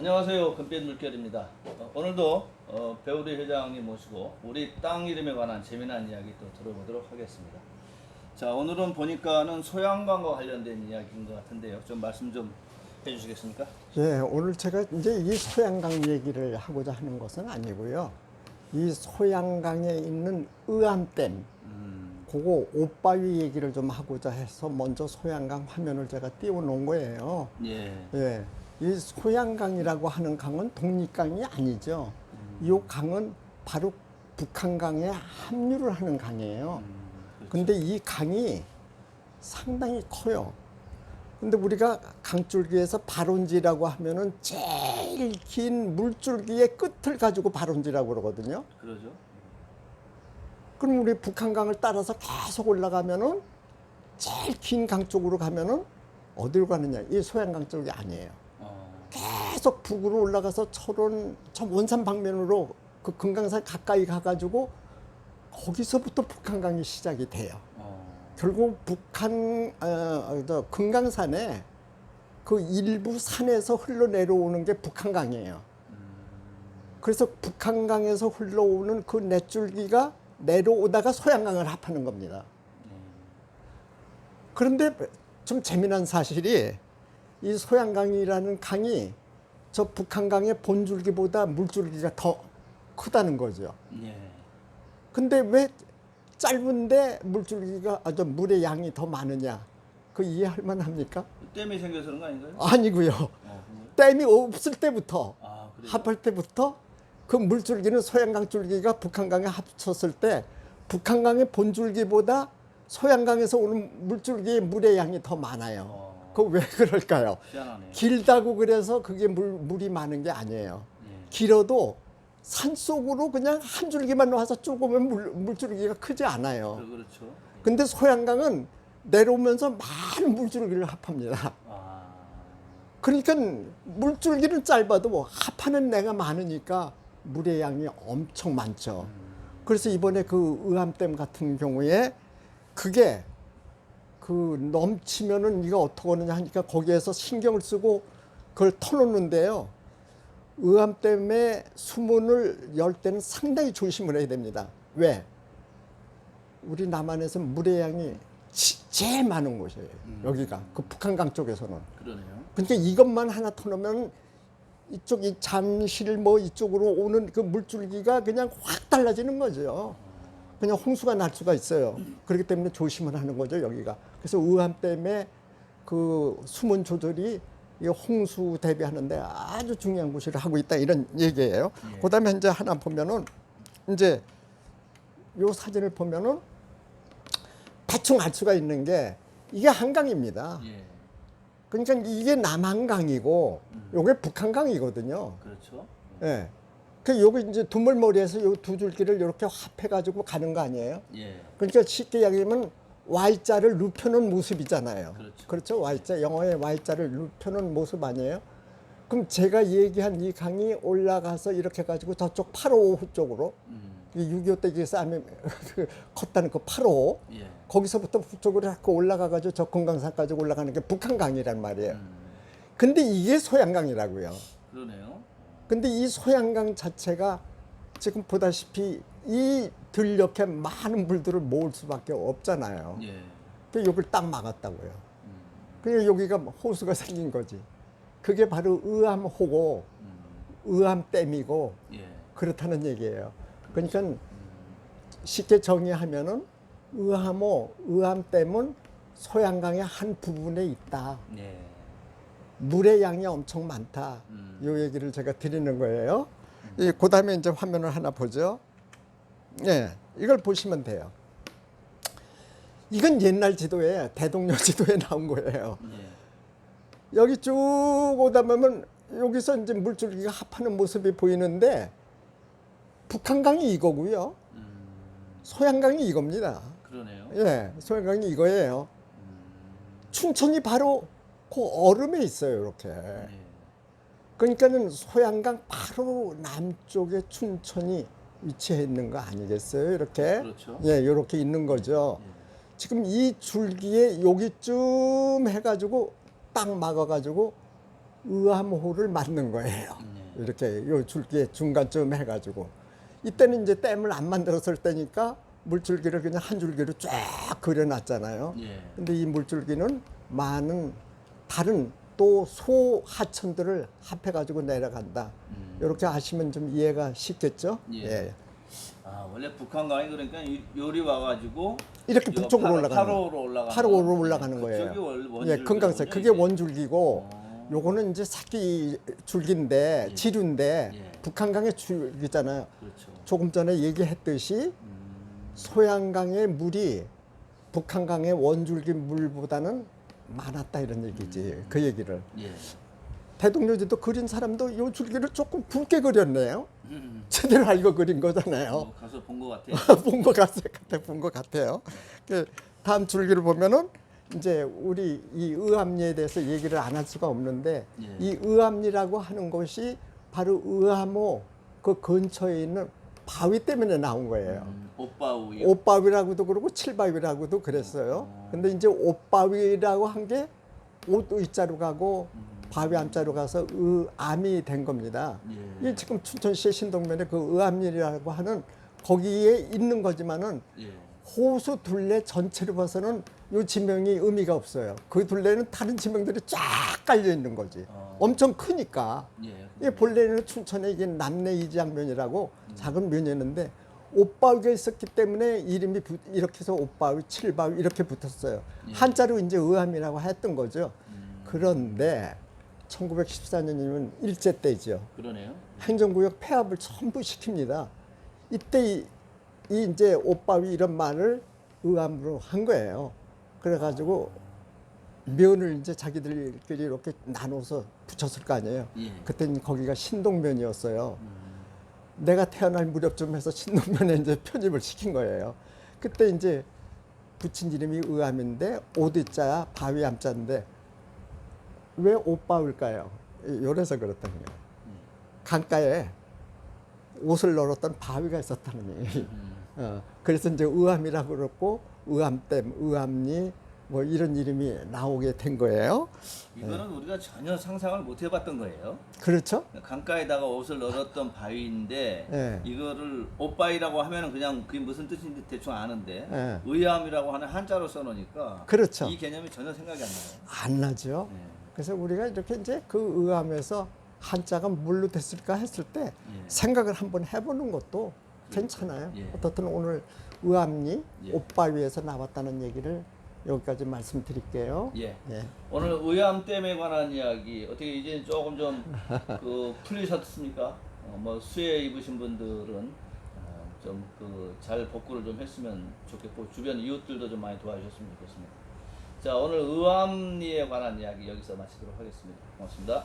안녕하세요. 금빛 물결입니다. 오늘도 배우리 회장님 모시고 우리 땅 이름에 관한 재미난 이야기 또 들어보도록 하겠습니다. 자, 오늘은 보니까는 소양강과 관련된 이야기인 것 같은데요. 좀 말씀 좀 해주시겠습니까? 예, 오늘 제가 이제 이 소양강 얘기를 하고자 하는 것은 아니고요. 이 소양강에 있는 의암댐, 그거 옷바위 얘기를 좀 하고자 해서 먼저 소양강 화면을 제가 띄워놓은 거예요. 예. 예, 이 소양강이라고 하는 강은 독립강이 아니죠. 이 강은 바로 북한강에 합류를 하는 강이에요. 그렇죠. 근데 이 강이 상당히 커요. 근데 우리가 강줄기에서 발원지라고 하면은 제일 긴 물줄기의 끝을 가지고 발원지라고 그러거든요. 그러죠. 그럼 우리 북한강을 따라서 계속 올라가면은 제일 긴 강 쪽으로 가면은 어디로 가느냐? 이 소양강 쪽이 아니에요. 계속 북으로 올라가서 철원, 저 원산 방면으로 그 금강산 가까이 가가지고 거기서부터 북한강이 시작이 돼요. 결국 북한 금강산에 그 일부 산에서 흘러내려오는 게 북한강이에요. 그래서 북한강에서 흘러오는 그 냇줄기가 내려오다가 소양강을 합하는 겁니다. 그런데 좀 재미난 사실이 이 소양강이라는 강이 저 북한강의 본줄기보다 물줄기가 더 크다는 거죠. 예. 근데 왜 짧은데 물줄기가 물의 양이 더 많으냐? 그 이해할 만합니까? 댐이 생겨서 그런 거 아닌가요? 아니고요. 그래요? 댐이 없을 때부터 그래요? 합할 때부터 그 물줄기는 소양강 줄기가 북한강에 합쳤을 때 북한강의 본줄기보다 소양강에서 오는 물줄기의 물의 양이 더 많아요. 그 왜 그럴까요? 희한하네요. 길다고 그래서 그게 물이 많은 게 아니에요. 길어도 산속으로 그냥 한 줄기만 와서 쭉 오면 물줄기가 크지 않아요. 그렇죠. 근데 소양강은 내려오면서 많은 물줄기를 합합니다. 그러니까 물줄기는 짧아도 합하는 내가 많으니까 물의 양이 엄청 많죠. 그래서 이번에 그 의암댐 같은 경우에 그게 그 넘치면은 이거 어떡하느냐 하니까 거기에서 신경을 쓰고 그걸 터놓는데요. 의암댐의 수문을 열 때는 상당히 조심을 해야 됩니다. 왜? 우리 남한에서 물의 양이 제일 많은 곳이에요. 여기가 그 북한강 쪽에서는. 그러네요. 그러니까 이것만 하나 터놓으면 이쪽 이 잠실 뭐 이쪽으로 오는 그 물줄기가 그냥 확 달라지는 거죠. 그냥 홍수가 날 수가 있어요. 그렇기 때문에 조심을 하는 거죠, 여기가. 그래서 의암댐의 그 수문 조절이 이 홍수 대비하는데 아주 중요한 곳을 하고 있다 이런 얘기예요. 그다음에 이제 하나 보면은 이제 요 사진을 보면은 대충 알 수가 있는 게 이게 한강입니다. 그러니까 이게 남한강이고 요게 북한강이거든요. 그렇죠. 예. 그 요게 이제 두물머리에서 요 두 줄기를 이렇게 합해가지고 가는 거 아니에요? 그러니까 쉽게 얘기하면 Y자를 눕혀놓은 모습이잖아요. 그렇죠? Y자, 영어의 Y자를 눕혀놓은 모습 아니에요? 그럼 제가 얘기한 이 강이 올라가서 이렇게 가지고 저쪽 855 쪽으로 6.25 때 싸움이 컸다는 그 855 거기서부터 북쪽으로 이렇게 올라가가지고 저 금강산까지 올라가는 게 북한강이란 말이에요. 근데 이게 소양강이라고요. 그러네요. 근데 이 소양강 자체가 지금 보다시피 이 들녘에 많은 물들을 모을 수밖에 없잖아요. 그래서 여기를 딱 막았다고요. 그래서 여기가 호수가 생긴 거지. 그게 바로 의암호고 의암댐이고 그렇다는 얘기예요. 그러니까 쉽게 정의하면은 의암호, 의암댐은 소양강의 한 부분에 있다. 물의 양이 엄청 많다. 이 얘기를 제가 드리는 거예요. 그 다음에 이제 화면을 하나 보죠. 이걸 보시면 돼요. 이건 옛날 지도에, 대동령 지도에 나온 거예요. 여기 쭉 오다 보면 여기서 이제 물줄기가 합하는 모습이 보이는데 북한강이 이거고요. 소양강이 이겁니다. 그러네요. 소양강이 이거예요. 춘천이 바로 그 얼음에 있어요, 이렇게. 그러니까는 소양강 바로 남쪽에 춘천이 위치해 있는 거 아니겠어요? 이렇게. 그렇죠. 이렇게 있는 거죠. 지금 이 줄기에 여기쯤 해가지고 딱 막아가지고 의암호를 만든 거예요. 네. 이렇게 요 줄기의 중간쯤 해가지고 이때는 이제 댐을 안 만들었을 때니까 물줄기를 그냥 한 줄기로 쫙 그려놨잖아요. 예. 근데 이 물줄기는 많은 다른 또 소하천들을 합해가지고 내려간다. 이렇게 아시면 좀 이해가 쉽겠죠? 예. 아, 원래 북한강이 그러니까 요리 와가지고 이렇게 이거 북쪽으로 올라가는 8호로 올라가는 8호로 올라가는 그쪽이 거예요. 원줄기군요, 예, 금강산 이게. 그게 원줄기고 어. 요거는 이제 새끼 줄기인데 예. 지류인데 예. 북한강의 줄기잖아요. 그렇죠. 조금 전에 얘기했듯이 소양강의 물이 북한강의 원줄기 물보다는 많았다 이런 얘기지. 그 얘기를. 예. 대동료지도 그린 사람도 요 줄기를 조금 굵게 그렸네요. 제대로 알고 그린 거잖아요. 가서 본 것 같아요. 본 것 같아요. 본 것 같아요. 그 다음 줄기를 보면은 이제 우리 이 의암리에 대해서 얘기를 안 할 수가 없는데 예. 이 의암리라고 하는 것이 바로 의암호 그 근처에 있는 바위 때문에 나온 거예요. 옷바위. 옷바위라고도 그러고 칠바위라고도 그랬어요. 근데 이제 옷바위라고 한 게 옷 의자로 가고 바위 암자로 가서 의암이 된 겁니다. 예. 이 지금 춘천시의 신동면에 그 의암리라고 하는 거기에 있는 거지만은 예. 호수 둘레 전체로 봐서는 이 지명이 의미가 없어요. 그 둘레는 다른 지명들이 쫙 깔려 있는 거지. 엄청 크니까. 예. 이 본래는 춘천에 이게 남내 이장면이라고 작은 면이었는데 옷바위가 있었기 때문에 이름이 이렇게 해서 옷바위, 칠바위 이렇게 붙었어요. 한자로 이제 의암이라고 했던 거죠. 그런데 1914년이면 일제 때죠. 그러네요. 행정구역 폐합을 전부 시킵니다. 이때 이 이제 옷바위 이런 말을 의암으로 한 거예요. 그래가지고 면을 이제 자기들끼리 이렇게 나눠서 붙였을 거 아니에요. 예. 그때는 거기가 신동면이었어요. 내가 태어날 무렵쯤 해서 신동면에 이제 편입을 시킨 거예요. 그때 이제 붙인 이름이 의암인데 옷자야 바위 암자인데 왜 옷바위일까요? 요래서 그렇다는 거예요. 강가에 옷을 널었던 바위가 있었다는 얘기. 그래서 이제 의암이라고 그랬고 의암댐, 의암리 뭐 이런 이름이 나오게 된 거예요. 이거는 우리가 전혀 상상을 못 해봤던 거예요. 그렇죠? 강가에다가 옷을 널었던 바위인데 예. 이거를 옷바위라고 하면은 그냥 그게 무슨 뜻인지 대충 아는데 예. 의암이라고 하는 한자로 써놓으니까 그렇죠. 이 개념이 전혀 생각이 안 나요. 안 나죠. 예. 그래서 우리가 이렇게 이제 그 의암에서 한자가 뭘로 됐을까 했을 때 예. 생각을 한번 해보는 것도 괜찮아요. 예. 어떻든 오늘 의암리 예. 옷바위에서 나왔다는 얘기를 여기까지 말씀드릴게요. 예. 예. 오늘 의암댐에 관한 이야기 어떻게 이제 조금 좀 그 풀리셨습니까? 뭐 수해 입으신 분들은 좀 그 잘 복구를 좀 했으면 좋겠고 주변 이웃들도 좀 많이 도와주셨으면 좋겠습니다. 자, 오늘 의암리에 관한 이야기 여기서 마치도록 하겠습니다. 고맙습니다.